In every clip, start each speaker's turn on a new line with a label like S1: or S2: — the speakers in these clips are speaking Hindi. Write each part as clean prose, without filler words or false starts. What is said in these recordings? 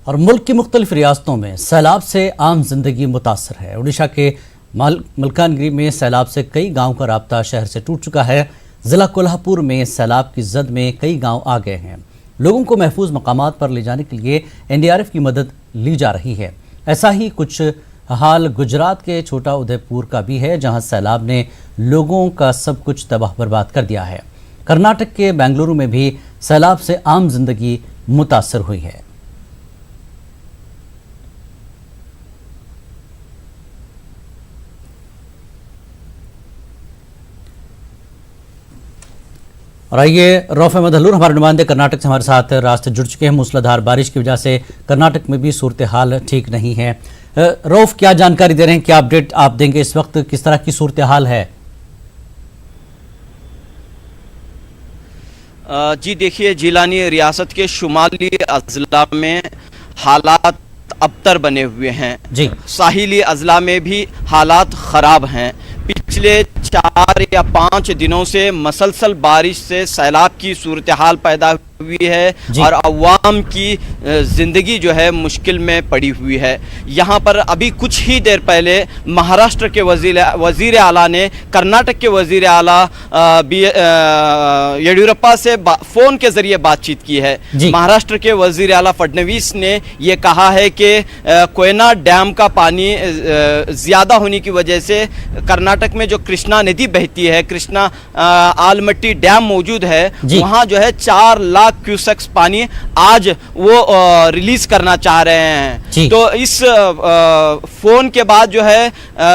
S1: और मुल्क की मुख्तलिफ रियासतों में सैलाब से आम जिंदगी मुतासर है। उड़ीसा के मलकानगिरी में सैलाब से कई गाँव का राब्ता शहर से टूट चुका है। जिला कोल्हापुर में सैलाब की जद में कई गाँव आ गए हैं। लोगों को महफूज मकामात पर ले जाने के लिए NDRF की मदद ली जा रही है। ऐसा ही कुछ हाल गुजरात के छोटा उदयपुर का भी है, जहां सैलाब ने लोगों का सब कुछ तबाह बर्बाद कर दिया है। कर्नाटक के बेंगलुरु में भी सैलाब से आम जिंदगी मुतासर हुई है। और आइए रौफ अहमद हल्लूर हमारे नुमाइंदे कर्नाटक से हमारे साथ रास्ते जुड़ चुके हैं। मूसलाधार बारिश की वजह से कर्नाटक में भी सूरत हाल ठीक नहीं है। रौफ, क्या जानकारी दे रहे हैं, क्या अपडेट आप देंगे इस वक्त, किस तरह की सूरत हाल है?
S2: जी देखिए, जिलानी रियासत के शुमाली अजला में हालात अबतर बने हुए हैं जी। साहिली अजला में भी हालात ख़राब हैं। पिछले 4 या 5 दिनों से मसलसल बारिश से सैलाब की सूरत हाल पैदा हुई है और अवाम की ज़िंदगी जो है मुश्किल में पड़ी हुई है। यहाँ पर अभी कुछ ही देर पहले महाराष्ट्र के वज़ीर आला ने कर्नाटक के वज़ीर आला येडियुरप्पा से फ़ोन के ज़रिए बातचीत की है। महाराष्ट्र के वज़ीर आला फडणवीस ने ये कहा है कि कोयना डैम का पानी ज़्यादा होने की वजह से कर्नाटक में जो कृष्णा नदी बहती है, कृष्णा आलमट्टी डैम मौजूद है, वहाँ जो है 4 लाख क्यूसेक्स पानी आज वो रिलीज करना चाह रहे हैं। तो इस फोन के बाद जो है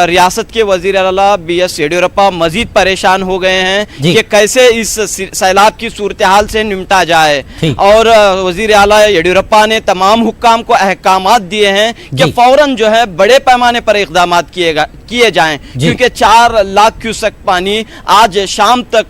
S2: रियासत के वजीर आला BS येडियुरप्पा मजीद परेशान हो गए हैं कि कैसे इस सैलाब की सूरत हाल से निपटा जाए। और वजीर आला येडियुरप्पा ने तमाम हुक्काम को अहकामात दिए हैं कि फौरन जो है बड़े पैमाने पर इक़दाम किए जाएं, क्योंकि 4 लाख क्यूसेक पानी आज शाम तक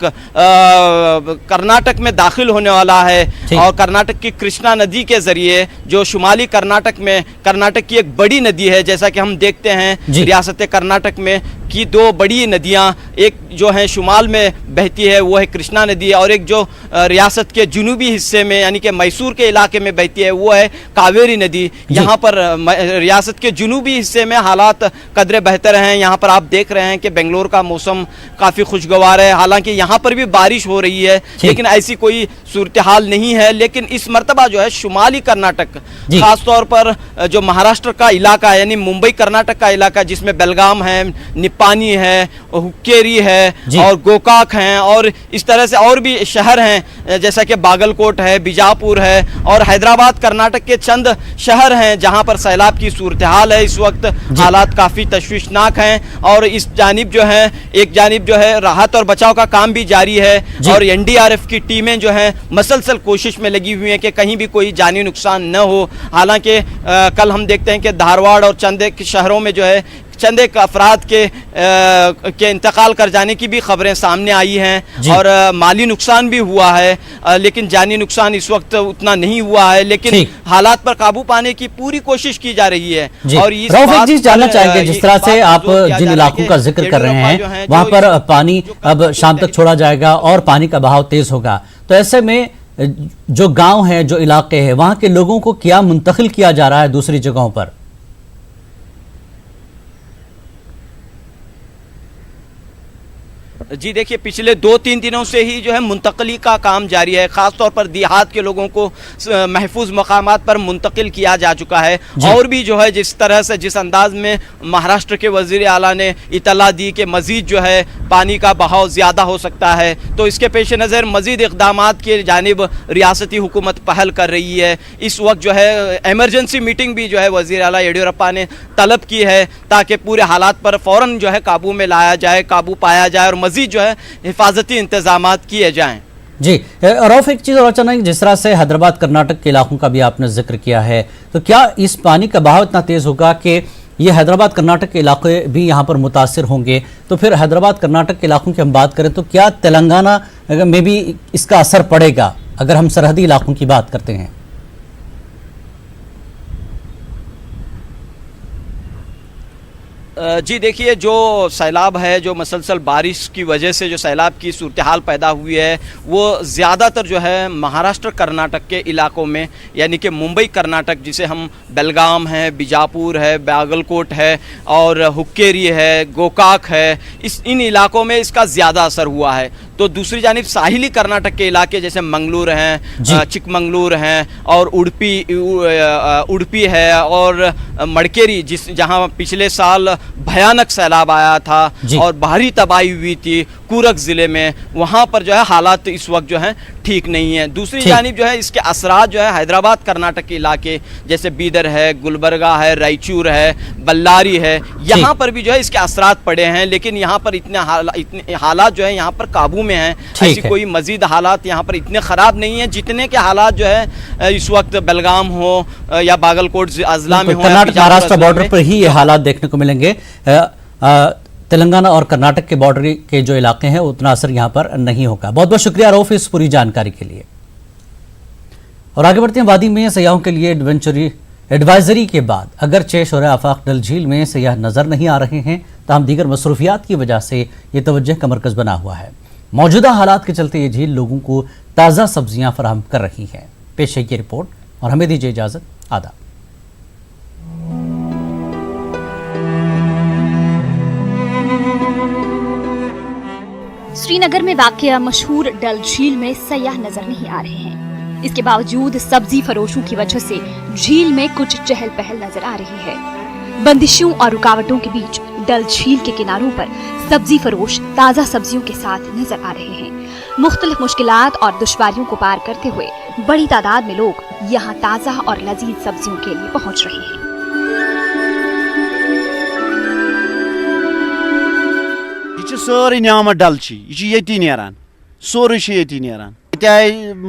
S2: कर्नाटक में दाखिल होने वाला है। और कर्नाटक की कृष्णा नदी के जरिए, जो शुमाली कर्नाटक में कर्नाटक की एक बड़ी नदी है, जैसा कि हम देखते हैं रियासत कर्नाटक में की 2 बड़ी नदियां, एक जो है शुमाल में बहती है वो है कृष्णा नदी, और एक जो रियासत के जुनूबी हिस्से में यानी कि मैसूर के इलाके में बहती है वो है कावेरी नदी। यहाँ पर रियासत के जुनूबी हिस्से में हालात कदरे बेहतर हैं। यहाँ पर आप देख रहे हैं कि बेंगलोर का मौसम काफ़ी खुशगवार है, हालांकि यहाँ पर भी बारिश हो रही है, लेकिन ऐसी कोई सूरत हाल नहीं है। लेकिन इस मरतबा जो है शुमाली कर्नाटक, खासतौर पर जो महाराष्ट्र का इलाका है यानी मुंबई कर्नाटक का इलाका, जिसमें बेलगाम है, निपानी है, हुक्केरी है और गोकाक हैं, और इस तरह से और भी शहर हैं जैसा कि बागलकोट है, बीजापुर है, और हैदराबाद कर्नाटक के चंद शहर हैं जहां पर सैलाब की सूरत हाल है। इस वक्त हालात काफ़ी तशवीशनाक हैं और इस जानिब जो है एक जानिब जो है राहत और बचाव का काम भी जारी है और NDRF की टीमें जो हैं मसलसल कोशिश में लगी हुई हैं कि कहीं भी कोई जानी नुकसान न हो। हालांकि कल हम देखते हैं कि धारवाड़ और चंद एक शहरों में जो है चंद एक अफराद के इंतकाल कर जाने की भी खबरें सामने आई हैं और माली नुकसान भी हुआ है, लेकिन जानी नुकसान इस वक्त उतना नहीं हुआ है। लेकिन हालात पर काबू पाने की पूरी कोशिश की जा रही है। और इस बात
S1: जी जानना चाहेंगे, जिस तरह से आप जिन इलाकों का जिक्र कर रहे हैं वहां पर पानी अब शाम तक छोड़ा जाएगा और पानी का बहाव तेज होगा, तो ऐसे में जो गांव हैं, जो इलाके हैं, वहां के लोगों को क्या मुंतकिल किया जा रहा है दूसरी जगहों पर?
S2: जी देखिए, पिछले 2-3 दिनों से ही जो है मुंतकली का काम जारी है। ख़ास तौर पर देहात के लोगों को महफूज मकामात पर मुंतकिल किया जा चुका है। और भी जो है जिस तरह से जिस अंदाज में महाराष्ट्र के वज़ीर आला ने इतला दी कि मज़ीद जो है पानी का बहाव ज़्यादा हो सकता है, तो इसके पेश नज़र मज़ीद इक़दामात की जानिब रियासती हुकूमत पहल कर रही है। इस वक्त जो है एमरजेंसी मीटिंग भी जो है वज़ीर आला येडियुरप्पा ने तलब की है ताकि पूरे हालात पर फ़ौरन जो है काबू में लाया जाए, काबू पाया जाए और मज़ीद जो है हिफाजती इंतजामात किए जाएं।
S1: जी रौफ, एक चीज़ और अचानक, जिस तरह से हैदराबाद कर्नाटक के इलाकों का भी आपने जिक्र किया है, तो क्या इस पानी का बहाव इतना तेज़ होगा कि ये हैदराबाद कर्नाटक के इलाके भी यहाँ पर मुतासिर होंगे? तो फिर हैदराबाद कर्नाटक के इलाकों की हम बात करें तो क्या तेलंगाना में भी इसका असर पड़ेगा, अगर हम सरहदी इलाकों की बात करते हैं?
S2: जी देखिए, जो सैलाब है, जो मसलसल बारिश की वजह से जो सैलाब की सूरत हाल पैदा हुई है, वो ज़्यादातर जो है महाराष्ट्र कर्नाटक के इलाकों में, यानी कि मुंबई कर्नाटक जिसे हम बेलगाम है, बीजापुर है, बागलकोट है और हुक्केरी है, गोकाक है, इन इलाकों में इसका ज़्यादा असर हुआ है। तो दूसरी जानिब साहिली कर्नाटक के इलाके जैसे मंगलूर हैं, चिकमंगलूर हैं और उडुपी है और मड़केरी जहां पिछले साल भयानक सैलाब आया था और भारी तबाही हुई थी कूरग ज़िले में, वहां पर जो है हालात इस वक्त जो है ठीक नहीं है। दूसरी जानिब जो है इसके असरात जो है हैदराबाद कर्नाटक के इलाके जैसे बीदर है, गुलबर्गा है, रायचूर है, बल्लारी है, यहाँ पर भी जो है इसके असरात पड़े हैं, लेकिन यहाँ पर इतने हालात जो है यहाँ पर काबू में हैं। ऐसी कोई मजीद हालात यहाँ पर इतने ख़राब नहीं है जितने के हालात जो है इस वक्त बेलगाम हो या बागलकोट अजला में हो,
S1: कर्नाटक महाराष्ट्र बॉर्डर पर ही ये हालात देखने को मिलेंगे। तेलंगाना और कर्नाटक के बॉर्डर के जो इलाके हैं उतना असर यहाँ पर नहीं होगा। बहुत बहुत शुक्रिया रऊफ इस पूरी जानकारी के लिए। और आगे बढ़ते हैं, वादी में सयाहों के लिए एडवाइजरी के बाद अगरचे शोर आफाक डल झील में सयाह नजर नहीं आ रहे हैं, ताहम दीगर मसरूफियात की वजह से ये तवज्जो का मरकज बना हुआ है। मौजूदा हालात के चलते ये झील लोगों को ताज़ा सब्जियां फराहम कर रही है। पेश है ये रिपोर्ट और हमें दीजिए इजाजत। आदाब।
S3: श्रीनगर में वाक़या मशहूर डल झील में सयाह नजर नहीं आ रहे हैं। इसके बावजूद सब्जी फरोशों की वजह से झील में कुछ चहल पहल नजर आ रही है। बंदिशों और रुकावटों के बीच डल झील के किनारों पर सब्जी फरोश ताज़ा सब्जियों के साथ नजर आ रहे हैं। मुख्तलिफ मुश्किलात और दुश्वारियों को पार करते हुए बड़ी तादाद में लोग यहाँ ताज़ा और लजीज सब्जियों के लिए पहुँच रहे हैं।
S4: सारी न्यामत डल ये नेरान सोरे ये नेरान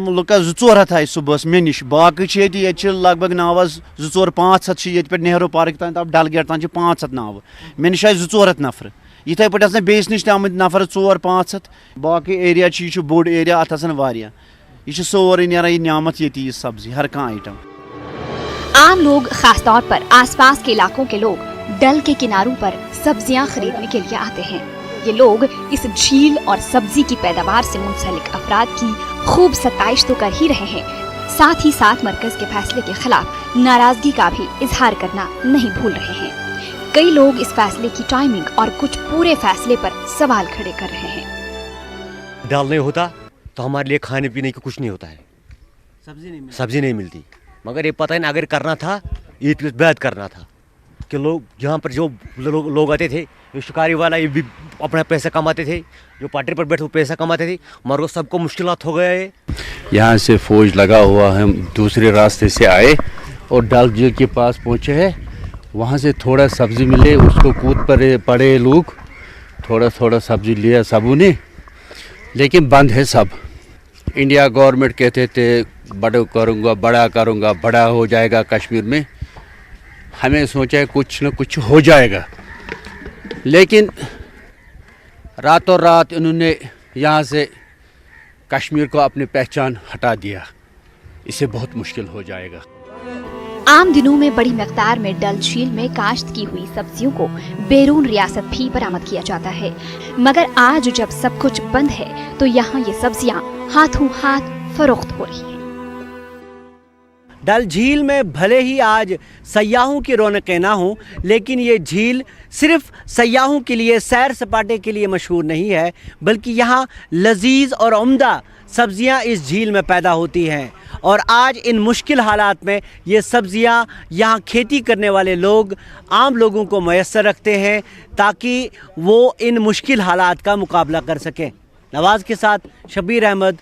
S4: लुकस 2-4 हथ आए सुबह मे नश बाकी लगभग नावस 2-4-5 ये पे नेहरू पार्क तान तब डल गेट तान 500 नाव मे नश आए 2-4 हथ नफर इथे पे बेस नश आम नफर 4-5 हथ बाकी एरिया बोड़ एरिया अत यह सोरे नेरान यह न्यामत ये सब्जी हर कह आइटम।
S3: आम लोग, खासतौर पर आसपास के इलाकों के लोग डल के किनारों पर सब्जियां खरीदने के लिए आते हैं। ये लोग इस झील और सब्जी की पैदावार से मुंसलिक अफराद की खूब सताइश तो कर ही रहे हैं, साथ ही साथ मरकज के फैसले के खिलाफ नाराजगी का भी इजहार करना नहीं भूल रहे हैं। कई लोग इस फैसले की टाइमिंग और कुछ पूरे फैसले पर सवाल खड़े कर रहे हैं।
S5: डल नहीं होता तो हमारे लिए खाने पीने की कुछ नहीं होता है, सब्जी नहीं मिलती। मगर ये पता नहीं, अगर करना था ईद के बाद करना था कि लोग यहाँ पर जो लोग आते थे, जो शिकारी वाला ये भी अपना पैसा कमाते थे, जो पार्टी पर बैठे वो पैसा कमाते थे, मगर सबको मुश्किलात हो गए।
S6: यहाँ से फौज लगा हुआ है, हम दूसरे रास्ते से आए और डल झील के पास पहुँचे हैं। वहाँ से थोड़ा सब्ज़ी मिले, उसको कूद पड़े लोग, थोड़ा सब्ज़ी लिया सबों ने, लेकिन बंद है सब। इंडिया गवर्नमेंट कहते थे बड़ा करूँगा, बड़ा हो जाएगा कश्मीर में। हमें सोचा कुछ न कुछ हो जाएगा, लेकिन रातों रात इन्होंने यहाँ से कश्मीर को अपनी पहचान हटा दिया। इसे बहुत मुश्किल हो जाएगा।
S3: आम दिनों में बड़ी मिक़दार में डल झील में काश्त की हुई सब्जियों को बैरून रियासत भी बरामद किया जाता है, मगर आज जब सब कुछ बंद है तो यहाँ ये सब्जियाँ हाथों हाथ फरोख्त हो रही हैं।
S7: डल झील में भले ही आज सयाहों की रौनकें ना हों, लेकिन ये झील सिर्फ सयाहों के लिए, सैर सपाटे के लिए मशहूर नहीं है, बल्कि यहाँ लजीज और उम्दा सब्जियाँ इस झील में पैदा होती हैं। और आज इन मुश्किल हालात में ये सब्जियाँ यहाँ खेती करने वाले लोग आम लोगों को मैसर रखते हैं ताकि वो इन मुश्किल हालात का मुकाबला कर सकें। नवाज़ के साथ शबीर अहमद,